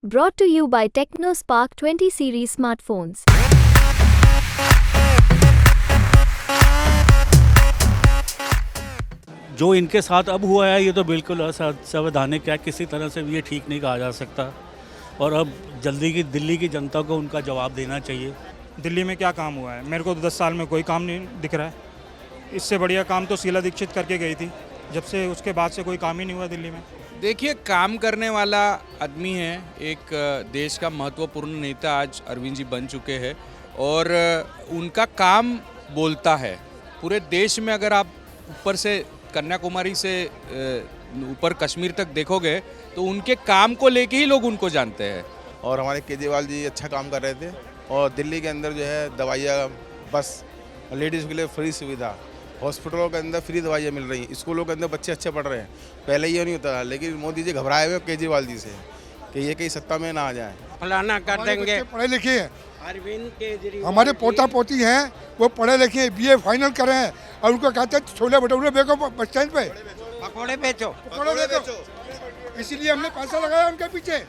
Brought to you by TechnoSpark 20 series smartphones. जो इनके साथ अब हुआ है ये तो बिल्कुल असंवैधानिक है, किसी तरह से भी ये ठीक नहीं कहा जा सकता और अब जल्दी की दिल्ली की जनता को उनका जवाब देना चाहिए। दिल्ली में क्या काम हुआ है? मेरे को तो 10 साल में कोई काम नहीं दिख रहा है। इससे बढ़िया काम तो शीला दीक्षित करके गई थी, जब से उसके बाद से कोई काम ही नहीं हुआ दिल्ली में। देखिए, काम करने वाला आदमी है, एक देश का महत्वपूर्ण नेता आज अरविंद जी बन चुके हैं और उनका काम बोलता है। पूरे देश में अगर आप ऊपर से कन्याकुमारी से ऊपर कश्मीर तक देखोगे तो उनके काम को लेके ही लोग उनको जानते हैं। और हमारे केजरीवाल जी अच्छा काम कर रहे थे और दिल्ली के अंदर जो है दवाइयाँ, बस लेडीज़ के लिए फ्री सुविधा, हॉस्पिटलों के अंदर फ्री दवाइयाँ मिल रही हैं, स्कूलों के अंदर बच्चे अच्छे पढ़ रहे हैं। पहले ये नहीं होता था, लेकिन मोदी जी घबराए हुए केजरीवाल जी से कि ये कहीं सत्ता में ना आ जाए। फलाना कर देंगे। पढ़े लिखे हैं, अरविंद केजरीवाल हमारे पोता पोती हैं, वो पढ़े लिखे हैं, बीए फाइनल करे हैं और उनको कहते हैं छोले भटूरे बेचो बस स्टैंड पे, पकौड़े बेचो। पकौड़े बेचो। इसीलिए हमने पैसा लगाया उनके पीछे।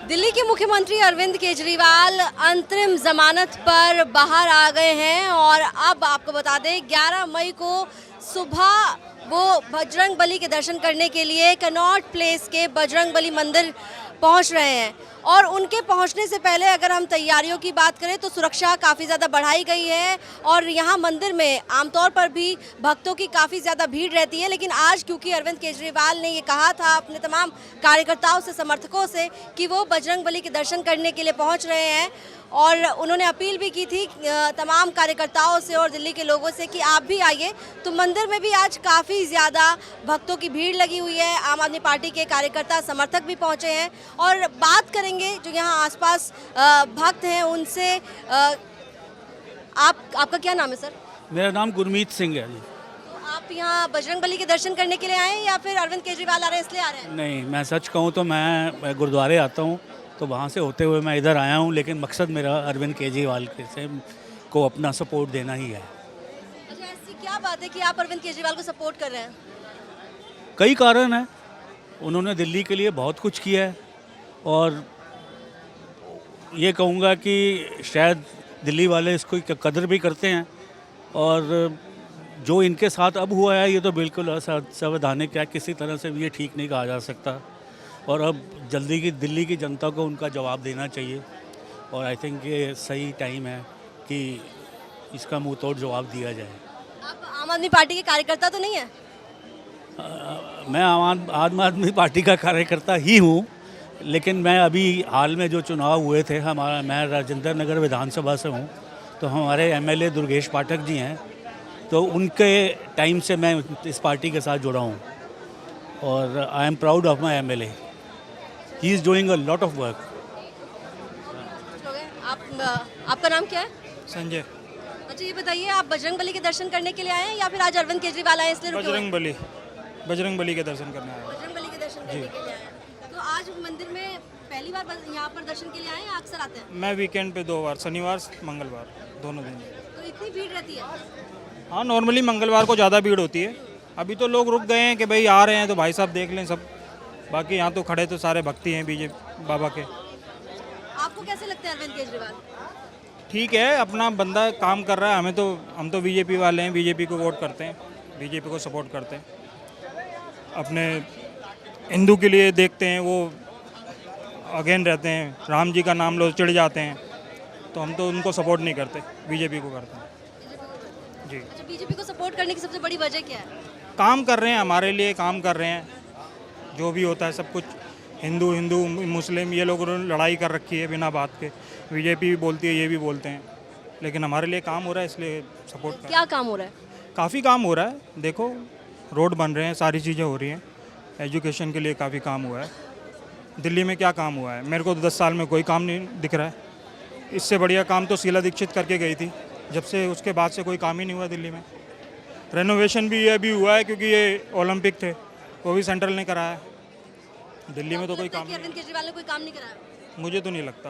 दिल्ली के मुख्यमंत्री अरविंद केजरीवाल अंतरिम जमानत पर बाहर आ गए हैं और अब आपको बता दें 11 मई को सुबह वो बजरंग बली के दर्शन करने के लिए कनॉट प्लेस के बजरंग बली मंदिर पहुंच रहे हैं। और उनके पहुंचने से पहले अगर हम तैयारियों की बात करें तो सुरक्षा काफ़ी ज़्यादा बढ़ाई गई है और यहाँ मंदिर में आमतौर पर भी भक्तों की काफ़ी ज़्यादा भीड़ रहती है। लेकिन आज क्योंकि अरविंद केजरीवाल ने ये कहा था अपने तमाम कार्यकर्ताओं से, समर्थकों से कि वो बजरंग बली के दर्शन करने के लिए पहुँच रहे हैं और उन्होंने अपील भी की थी तमाम कार्यकर्ताओं से और दिल्ली के लोगों से कि आप भी आइए। तो मंदिर में भी आज काफ़ी ज़्यादा भक्तों की भीड़ लगी हुई है। आम आदमी पार्टी के कार्यकर्ता, समर्थक भी पहुंचे हैं और बात करेंगे जो यहाँ आसपास भक्त हैं उनसे। आपका क्या नाम है सर? मेरा नाम गुरमीत सिंह है जी। तो आप यहाँ बजरंग बली के दर्शन करने के लिए आए हैं या फिर अरविंद केजरीवाल आ रहे हैं इसलिए आ रहे हैं? नहीं, मैं सच कहूँ तो मैं गुरुद्वारे आता हूँ तो वहाँ से होते हुए मैं इधर आया हूँ, लेकिन मकसद मेरा अरविंद केजरीवाल से को अपना सपोर्ट देना ही है। अच्छा, ऐसी क्या बात है कि आप अरविंद केजरीवाल को सपोर्ट कर रहे हैं? कई कारण हैं, उन्होंने दिल्ली के लिए बहुत कुछ किया है और ये कहूँगा कि शायद दिल्ली वाले इसको कदर भी करते हैं और जो इनके साथ अब हुआ है ये तो बिल्कुल असंवैधानिक है, किसी तरह से भी ये ठीक नहीं कहा जा सकता और अब जल्दी की दिल्ली की जनता को उनका जवाब देना चाहिए और आई थिंक ये सही टाइम है कि इसका मुंह तोड़ जवाब दिया जाए। आप आम आदमी पार्टी के कार्यकर्ता तो नहीं है? मैं आम आदमी पार्टी का कार्यकर्ता ही हूँ, लेकिन मैं अभी हाल में जो चुनाव हुए थे, मैं राजेंद्र नगर विधानसभा से हूँ, तो हमारे एमएलए दुर्गेश पाठक जी हैं, तो उनके टाइम से मैं इस पार्टी के साथ जुड़ा हूँ और I am proud of my MLA. He is doing a lot of work. आपका नाम क्या है? संजय। अच्छा, ये बताइए आप बजरंग बली के दर्शन करने के लिए आए हैं या फिर आज अरविंद केजरीवाल आए इसलिए रुके हुए हैं? बजरंग बली के दर्शन करने आया। बजरंग बली के दर्शन करने के लिए आए हैं। तो आज मंदिर में पहली बार यहाँ पर दर्शन के लिए आए हैं या अक्सर आते हैं? मैं वीकेंड पे 2 बार, शनिवार मंगलवार, दोनों दिन। तो इतनी भीड़ रहती है? हाँ, नॉर्मली मंगलवार को ज़्यादा भीड़ होती है। अभी तो लोग रुक गए हैं कि भाई आ रहे हैं तो भाई साहब देख लें सब, बाकी यहाँ तो खड़े तो सारे भक्ति हैं बीजेपी बाबा के। आपको कैसे लगते हैं अरविंद केजरीवाल? ठीक है, अपना बंदा काम कर रहा है, हम तो बीजेपी वाले हैं, बीजेपी को वोट करते हैं, बीजेपी को सपोर्ट करते हैं। अपने हिंदू के लिए देखते हैं, वो अगेन रहते हैं, राम जी का नाम लो चिढ़ जाते हैं, तो हम तो उनको सपोर्ट नहीं करते, बीजेपी को करते हैं जी। अच्छा, बीजेपी को सपोर्ट करने की सबसे बड़ी वजह क्या है? काम कर रहे हैं, हमारे लिए काम कर रहे हैं, जो भी होता है सब कुछ। हिंदू मुस्लिम ये लोग लड़ाई कर रखी है बिना बात के, बीजेपी भी बोलती है, ये भी बोलते हैं, लेकिन हमारे लिए काम हो रहा है इसलिए सपोर्ट कर। क्या काम हो रहा है? काफ़ी काम हो रहा है, देखो रोड बन रहे हैं, सारी चीज़ें हो रही हैं, एजुकेशन के लिए काफ़ी काम हुआ है। दिल्ली में क्या काम हुआ है? मेरे को तो 10 साल में कोई काम नहीं दिख रहा है। इससे बढ़िया काम तो शीला दीक्षित करके गई थी, जब से उसके बाद से कोई काम ही नहीं हुआ दिल्ली में। रेनोवेशन भी ये अभी हुआ है क्योंकि ये ओलंपिक थे, वो भी सेंट्रल ने कराया। दिल्ली में तो कोई काम नहीं। अरविंद केजरीवाल ने कोई काम नहीं कराया? मुझे तो नहीं लगता।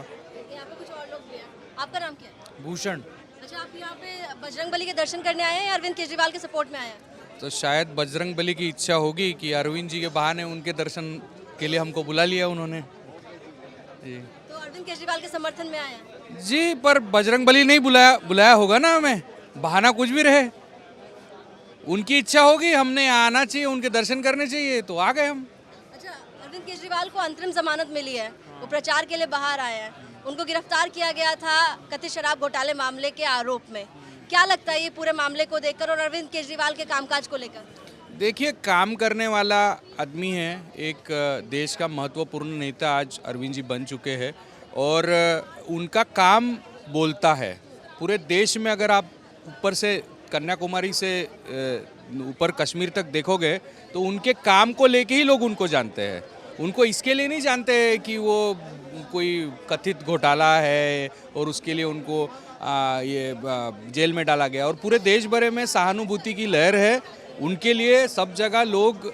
यहाँ पे कुछ और लोग भी हैं। आपका नाम क्या है? भूषण। अच्छा, आप यहाँ पे बजरंग बली के दर्शन करने आए हैं या अरविंद केजरीवाल के सपोर्ट में आए हैं? तो शायद बजरंग बली की इच्छा होगी कि अरविंद जी के बहाने उनके दर्शन के लिए हमको बुला लिया उन्होंने। जी तो अरविंद केजरीवाल के समर्थन में आए हैं। जी, पर बजरंगबली नहीं बुलाया होगा ना हमें, बहाना कुछ भी रहे। उनकी इच्छा होगी, हमने आना चाहिए, उनके दर्शन करने चाहिए, तो आ गए हम। अच्छा, अरविंद केजरीवाल को अंतरिम जमानत मिली है, वो प्रचार के लिए बाहर आए हैं। उनको गिरफ्तार किया गया था कथित शराब घोटाले मामले के आरोप में। क्या लगता है ये पूरे मामले को देखकर और अरविंद केजरीवाल के कामकाज को लेकर? देखिए, काम करने वाला आदमी है, एक देश का महत्वपूर्ण नेता आज अरविंद जी बन चुके हैं और उनका काम बोलता है। पूरे देश में अगर आप ऊपर से कन्याकुमारी से ऊपर कश्मीर तक देखोगे तो उनके काम को लेके ही लोग उनको जानते हैं। उनको इसके लिए नहीं जानते कि वो कोई कथित घोटाला है और उसके लिए उनको जेल में डाला गया। और पूरे देश भर में सहानुभूति की लहर है उनके लिए। सब जगह लोग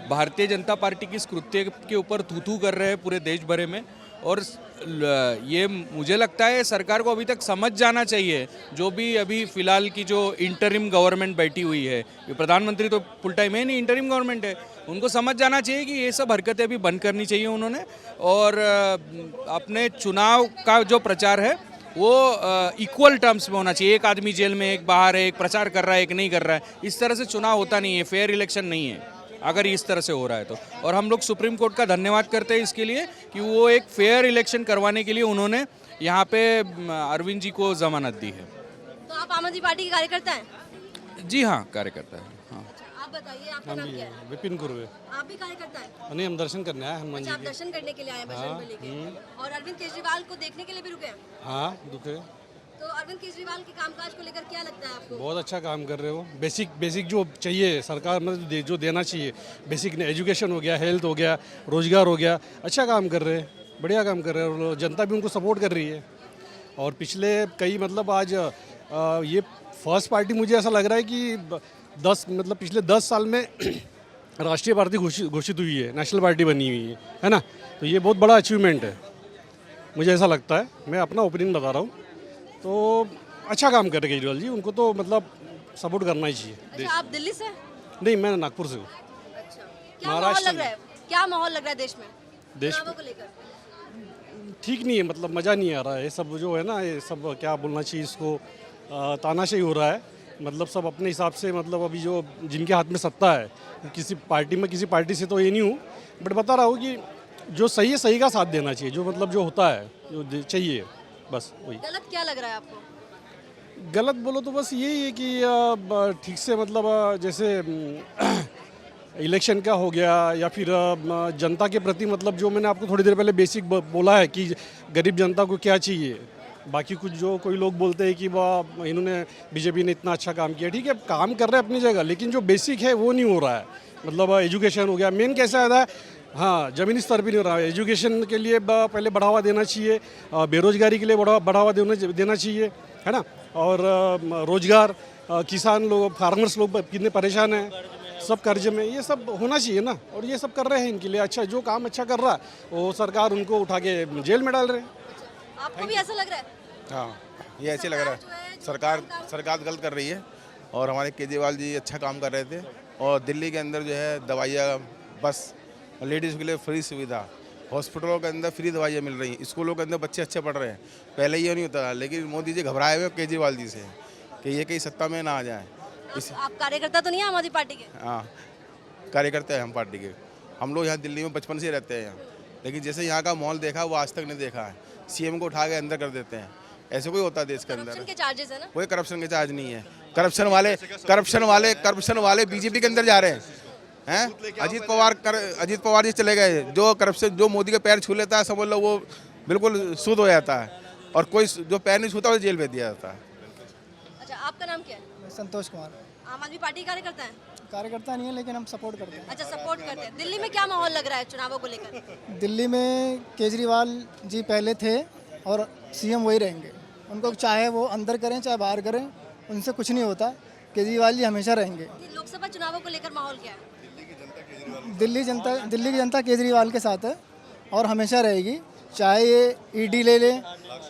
भारतीय जनता पार्टी की इस कृत्य के ऊपर थू कर रहे हैं पूरे देश भर में। और ये मुझे लगता है सरकार को अभी तक समझ जाना चाहिए, जो भी अभी फ़िलहाल की जो इंटरिम गवर्नमेंट बैठी हुई है, ये प्रधानमंत्री तो फुल टाइम है नहीं, इंटरिम गवर्नमेंट है, उनको समझ जाना चाहिए कि ये सब हरकतें अभी बंद करनी चाहिए उन्होंने। और अपने चुनाव का जो प्रचार है वो इक्वल टर्म्स में होना चाहिए। एक आदमी जेल में, एक बाहर है, एक प्रचार कर रहा है, एक नहीं कर रहा है। इस तरह से चुनाव होता नहीं है, फेयर इलेक्शन नहीं है अगर इस तरह से हो रहा है तो। और हम लोग सुप्रीम कोर्ट का धन्यवाद करते हैं इसके लिए कि वो एक फेयर इलेक्शन करवाने के लिए उन्होंने यहाँ पे अरविंद जी को जमानत दी है। तो आप आम आदमी पार्टी के कार्यकर्ता हैं? जी हाँ, कार्यकर्ता है। हाँ, अच्छा, आप बताइए आपका नाम क्या है? विपिन गुरुवे। आप भी कार्यकर्ता हैं? नहीं, हम दर्शन करने आए हनुमान अच्छा, जी आप के। दर्शन करने के लिए आए हैं बजरंगबली के। और अरविंद केजरीवाल को देखने के लिए भी रुके हैं? हाँ, दुखे। तो अरविंद केजरीवाल के कामकाज को लेकर क्या लगता है आपको? बहुत अच्छा काम कर रहे हो। बेसिक जो चाहिए सरकार मतलब जो देना चाहिए, बेसिक एजुकेशन हो गया, हेल्थ हो गया, रोजगार हो गया, अच्छा काम कर रहे हैं, बढ़िया काम कर रहे हैं और जनता भी उनको सपोर्ट कर रही है। और पिछले कई मतलब आज ये फर्स्ट पार्टी मुझे ऐसा लग रहा है कि पिछले 10 साल में राष्ट्रीय पार्टी घोषित हुई है, नेशनल पार्टी बनी हुई है ना। तो ये बहुत बड़ा अचीवमेंट है, मुझे ऐसा लगता है। मैं अपना ओपिनियन बता रहा हूँ। तो अच्छा काम कर रहे केजरीवाल जी, उनको तो मतलब सपोर्ट करना ही चाहिए। अच्छा, आप दिल्ली से? नहीं, मैं नागपुर से हूँ। अच्छा, क्या माहौल लग रहा है? क्या माहौल लग रहा है देश में चुनावों को लेकर? ठीक नहीं है, मतलब मज़ा नहीं आ रहा है। ये सब जो है ना, ये सब क्या बोलना चाहिए इसको, तानाशाही हो रहा है। मतलब सब अपने हिसाब से, मतलब अभी जो जिनके हाथ में सत्ता है, किसी पार्टी से तो ये नहीं हूँ, बट बता रहा हूँ कि जो सही है सही का साथ देना चाहिए, जो मतलब जो होता है जो चाहिए, बस वही। गलत क्या लग रहा है आपको? गलत बोलो तो बस यही है कि ठीक से मतलब जैसे इलेक्शन का हो गया या फिर जनता के प्रति मतलब जो मैंने आपको थोड़ी देर पहले बेसिक बोला है कि गरीब जनता को क्या चाहिए। बाकी कुछ जो कोई लोग बोलते हैं कि वाह इन्होंने बीजेपी ने इतना अच्छा काम किया, ठीक है काम कर रहे हैं अपनी जगह, लेकिन जो बेसिक है वो नहीं हो रहा है। मतलब एजुकेशन हो गया, मेन कैसा आता है, हाँ ज़मीनी स्तर भी नहीं हो रहा है। एजुकेशन के लिए पहले बढ़ावा देना चाहिए, बेरोजगारी के लिए बढ़ावा देना चाहिए, है ना। और रोजगार, किसान लोग, फार्मर्स लोग कितने परेशान हैं, सब कर्ज में, ये सब होना चाहिए ना। और ये सब कर रहे हैं इनके लिए। अच्छा, जो काम अच्छा कर रहा है वो सरकार उनको उठा के जेल में डाल रहे हैं। आपको भी ऐसा लग रहा है? हाँ, ये ऐसे लग रहा है सरकार गलत कर रही है। और हमारे केजरीवाल जी अच्छा काम कर रहे थे। और दिल्ली के अंदर जो है दवाइयाँ, बस लेडीज़ के लिए फ्री सुविधा, हॉस्पिटलों के अंदर फ्री दवाइयाँ मिल रही हैं, स्कूलों के अंदर बच्चे अच्छे पढ़ रहे हैं। पहले ये नहीं होता था, लेकिन मोदी जी घबराए हुए केजरीवाल जी से कि ये कहीं सत्ता में ना आ जाए। आप कार्यकर्ता तो नहीं है आम आदमी पार्टी के? हाँ, कार्यकर्ता है हम पार्टी के। हम लोग यहाँ दिल्ली में बचपन से रहते हैं यहाँ, लेकिन जैसे यहाँ का माहौल देखा वो आज तक नहीं देखा है। सीएम को उठा के अंदर कर देते हैं, ऐसे कोई होता है देश के अंदर? करप्शन के चार्जेस है ना? कोई करप्शन के चार्ज नहीं है। करप्शन वाले बीजेपी के अंदर जा रहे हैं। अजीत पवार जी चले गए, जो करप्शन जो मोदी के पैर छू लेता है समझ लो वो बिल्कुल शुद्ध हो जाता है, और कोई जो पैर नहीं छूता वो जेल भेज दिया जाता है। अच्छा, आपका नाम क्या है? संतोष कुमार। आम आदमी पार्टी कार्यकर्ता है? कार्यकर्ता नहीं है, लेकिन हम सपोर्ट करते हैं। अच्छा, सपोर्ट करते हैं। दिल्ली में क्या माहौल लग रहा है चुनावों को लेकर? दिल्ली में केजरीवाल जी पहले थे और सीएम वही रहेंगे। उनको चाहे वो अंदर करें चाहे बाहर करें, उनसे कुछ नहीं होता। केजरीवाल जी हमेशा रहेंगे। लोकसभा चुनावों को लेकर माहौल क्या है? दिल्ली की जनता केजरीवाल के साथ है और हमेशा रहेगी। चाहे ये ईडी ले ले,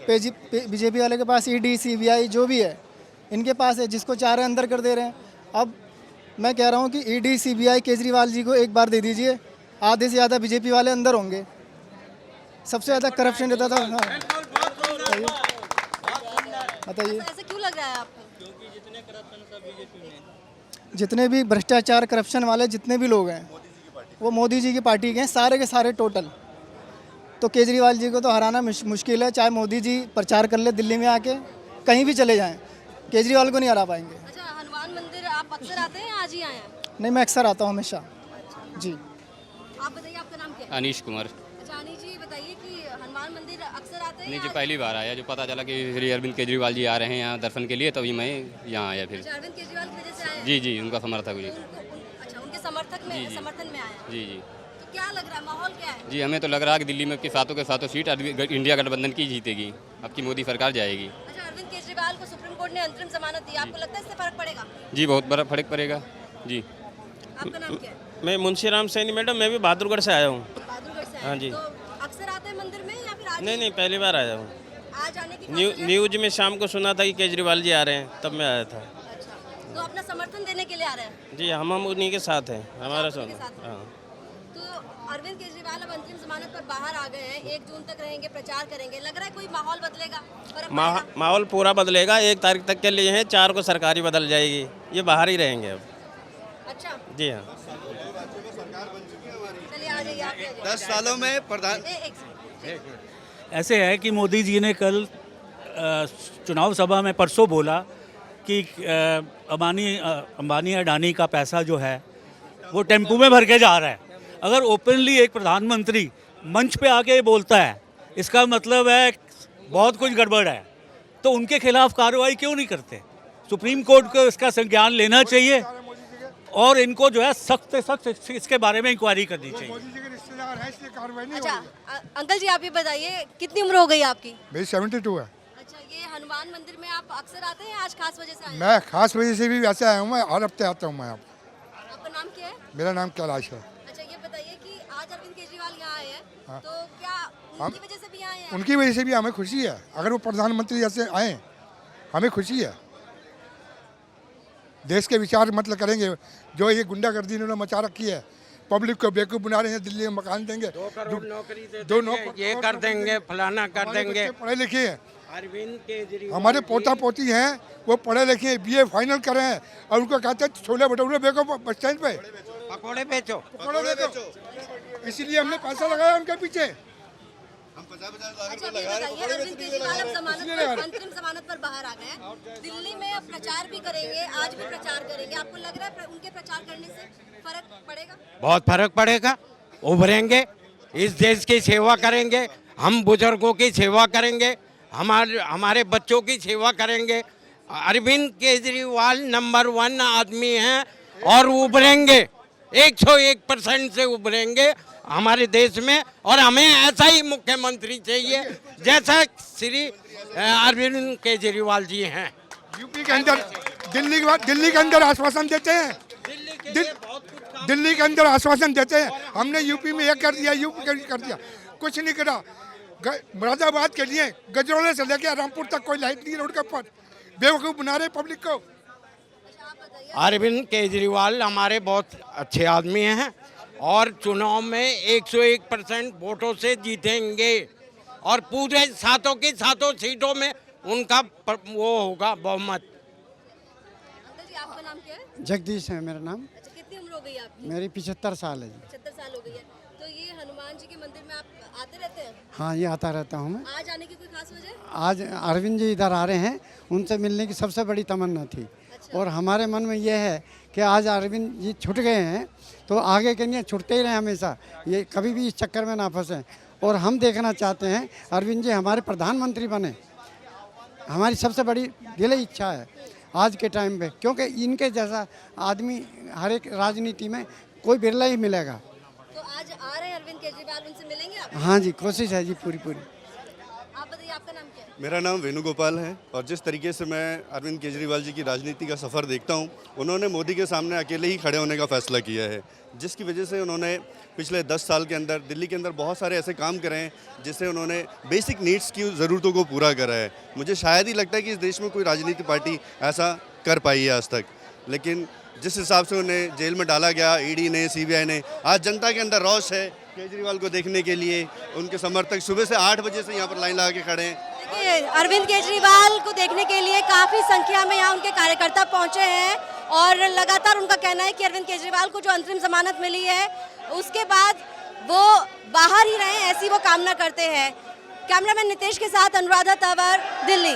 बीजेपी वाले के पास ईडी सीबीआई जो भी है इनके पास है, जिसको चाह रहे हैं अंदर कर दे रहे हैं। अब मैं कह रहा हूँ कि ईडी सीबीआई केजरीवाल जी को एक बार दे दीजिए, आधे से ज़्यादा बीजेपी वाले अंदर होंगे। सबसे ज़्यादा करप्शन रहता था। हाँ, बताइए ऐसा क्यों लग रहा है आपको? जितने भी भ्रष्टाचार करप्शन वाले जितने भी लोग हैं वो मोदी जी की पार्टी के हैं, सारे के सारे टोटल। तो केजरीवाल जी को तो हराना मुश्किल है, चाहे मोदी जी प्रचार कर ले दिल्ली में आके, कहीं भी चले जाएं, केजरीवाल को नहीं हरा पाएंगे। अच्छा, हनुमान मंदिर आप अक्सर आते हैं, आज ही आए हैं? नहीं, मैं अक्सर आता हूँ हमेशा जी। आप बताइए, आपका नाम क्या है? अनीश कुमार। अच्छा अनीश जी, बताइए कि हनुमान मंदिर अक्सर आते हैं? नहीं जी, या पहली बार आया, जो पता चला कि श्री अरविंद केजरीवाल जी आ रहे हैं यहाँ दर्शन के लिए, तभी मैं यहाँ आया फिर। अच्छा, अरविंद केजरीवाल की वजह से आए हैं? जी जी, उनका समर्थक जी। अच्छा, उनके समर्थक में, समर्थन में आए हैं। जी जी तो क्या लग रहा है, माहौल क्या है? जी, हमें तो लग रहा है कि दिल्ली में के सातों सीट इंडिया गठबंधन की जीतेगी, अब की मोदी सरकार जाएगी। अच्छा, अरविंद केजरीवाल को सुप्रीम कोर्ट ने अंतरिम जमानत दी, आपको लगता है इससे फर्क पड़ेगा? जी, बहुत बड़ा फर्क पड़ेगा जी। आपका नाम क्या है? मैं मुंशीराम सैनी मैडम, मैं भी बहादुरगढ़ से आया हूँ। बहादुरगढ़ से आए हाँ हैं। जी। तो अक्सर आते हैं मंदिर में या फिर आज? नहीं नहीं, पहली बार आया हूँ। आज आने की खास वजह? न्यूज में शाम को सुना था कि केजरीवाल जी आ रहे हैं, तब मैं आया था। अच्छा, तो अपना समर्थन देने के लिए आ रहे हैं? जी, हम उन्हीं के साथ हैं, हमारा उनके साथ हैं। हाँ। तो अरविंद केजरीवाल अब अंतरिम जमानत पर बाहर आ गए हैं, 1 जून तक रहेंगे, प्रचार करेंगे, लग रहा है कोई माहौल बदलेगा, फर्क पड़ेगा? माहौल पूरा बदलेगा, 1 तारीख तक के लिए है, 4 को सरकारी बदल जाएगी, ये बाहर ही रहेंगे अब। अच्छा, जी हाँ। चलिए आ जाइए, आप भी आ जाइए। 10 सालों में प्रधान एक सेकंड। ऐसे है कि मोदी जी ने कल चुनाव सभा में परसों बोला कि अंबानी अडानी का पैसा जो है वो टेम्पू में भर के जा रहा है। अगर ओपनली एक प्रधानमंत्री मंच पे आके ये बोलता है, इसका मतलब है बहुत कुछ गड़बड़ है। तो उनके खिलाफ कार्रवाई क्यों नहीं करते? सुप्रीम कोर्ट को इसका संज्ञान लेना चाहिए और इनको जो है सख्त से सख्त इसके बारे में इंक्वायरी करनी चाहिए। मोदी जी के रिश्तेदार हैं इसलिए कार्रवाई नहीं हो अच्छा, रही। अंकल जी आप ये बताइए, कितनी उम्र हो गई आपकी? मेरी 72 है। अच्छा, ये हनुमान मंदिर में आप अक्सर आते हैं, आज खास वजह से आए हैं? मैं खास वजह से भी वैसे आया हूँ, मैं हर हफ्ते आता हूँ मैं यहाँ। आपका नाम क्या है? मेरा नाम कैलाश है। अच्छा, ये बताइए कि आज अरविंद केजरीवाल यहाँ आए हैं, हाँ। तो क्या उनकी वजह से भी आए हैं? उनकी वजह से भी हमें खुशी है, अगर वो प्रधानमंत्री जैसे आए हमें खुशी है। देश के विचार मतलब करेंगे, जो ये गुंडागर्दी इन्होंने मचा रखी है, पब्लिक को बेवकूफ़ बना रहे हैं, दिल्ली में मकान देंगे, 2 करोड़ नौकरी दे दो देंगे, ये कर देंगे, फलाना कर हमारे देंगे। बच्चे पढ़े लिखे हैं, अरविंद केजरीवाल हमारे पोता पोती हैं वो पढ़े लिखे हैं, BA फाइनल कर रहे हैं, और उनको कहते हैं छोले भटूरे बेचो बस स्टैंड पे, पकौड़े बेचो। पकौड़े बेचो। इसीलिए हमने पैसा लगाया उनके पीछे। अच्छा, ये बताइए, अरविंद केजरीवाल अब अंतरिम जमानत पर बाहर आ गए हैं, दिल्ली में अब प्रचार भी करेंगे, आज भी प्रचार करेंगे, आपको लग रहा है उनके प्रचार करने से फर्क पड़ेगा? बहुत फर्क पड़ेगा, उभरेंगे, इस देश की सेवा करेंगे, हम बुजुर्गों की सेवा करेंगे, हमारे बच्चों की सेवा करेंगे। अरविंद केजरीवाल नंबर 1 आदमी हैं और उभरेंगे, 101% से उभरेंगे हमारे देश में, और हमें ऐसा ही मुख्यमंत्री चाहिए जैसा श्री अरविंद केजरीवाल जी हैं। यूपी के अंदर दिल्ली के अंदर आश्वासन देते हैं, दिल्ली के अंदर आश्वासन देते हैं, हमने यूपी में ये कर दिया, यूपी कर दिया, कुछ नहीं करा। मुरादाबाद के लिए गजरौले से लेकर रामपुर तक कोई लाइट नहीं रोड के ऊपर, बेवकूफ़ बना रहे पब्लिक को। अरविंद केजरीवाल हमारे बहुत अच्छे आदमी हैं और चुनाव में 101% वोटों से जीतेंगे, और पूरे सातों की सातों सीटों में उनका वो होगा बहुमत। अंकल जी, आपका नाम क्या है? जगदीश है मेरा नाम। अच्छा, कितनी उम्र हो गई आपकी? मेरी 75 साल है जी। 76 साल हो गई है। तो ये हनुमान जी के मंदिर में आप आते रहते हैं? हाँ, ये आता रहता हूँ मैं। आज आने की कोई खास वजह? आज अरविंद जी इधर आ रहे हैं, उनसे मिलने की सबसे बड़ी तमन्ना थी, और हमारे मन में ये है कि आज अरविंद जी छूट गए हैं तो आगे के लिए छुटते ही रहे हमेशा, ये कभी भी इस चक्कर में ना फंसें, और हम देखना चाहते हैं अरविंद जी हमारे प्रधानमंत्री बने, हमारी सबसे बड़ी दिली इच्छा है आज के टाइम पे, क्योंकि इनके जैसा आदमी हर एक राजनीति में कोई बिरला ही मिलेगा। तो आज आ रहे हैं अरविंद केजरीवाल, उनसे मिलेंगे आप? हाँ जी, कोशिश है जी पूरी। आप बताइए, आपका नाम क्या है? मेरा नाम वेणुगोपाल है, और जिस तरीके से मैं अरविंद केजरीवाल जी की राजनीति का सफ़र देखता हूं, उन्होंने मोदी के सामने अकेले ही खड़े होने का फैसला किया है, जिसकी वजह से उन्होंने पिछले 10 साल के अंदर दिल्ली के अंदर बहुत सारे ऐसे काम करे हैं जिससे उन्होंने बेसिक नीड्स की ज़रूरतों को पूरा करा है। मुझे शायद ही लगता है कि इस देश में कोई राजनीतिक पार्टी ऐसा कर पाई है आज तक, लेकिन जिस हिसाब से उन्हें जेल में डाला गया ईडी ने, CBI ने, आज जनता के अंदर रोष है केजरीवाल को देखने के लिए उनके समर्थक सुबह से 8 बजे से यहाँ पर लाइन लगा के खड़े हैं। देखिए, अरविंद केजरीवाल को देखने के लिए काफ़ी संख्या में यहाँ उनके कार्यकर्ता पहुँचे हैं और लगातार उनका कहना है कि अरविंद केजरीवाल को जो अंतरिम जमानत मिली है उसके बाद वो बाहर ही रहें, ऐसी वो कामना करते हैं। कैमरामैन नितेश के साथ अनुराधा तंवर, दिल्ली।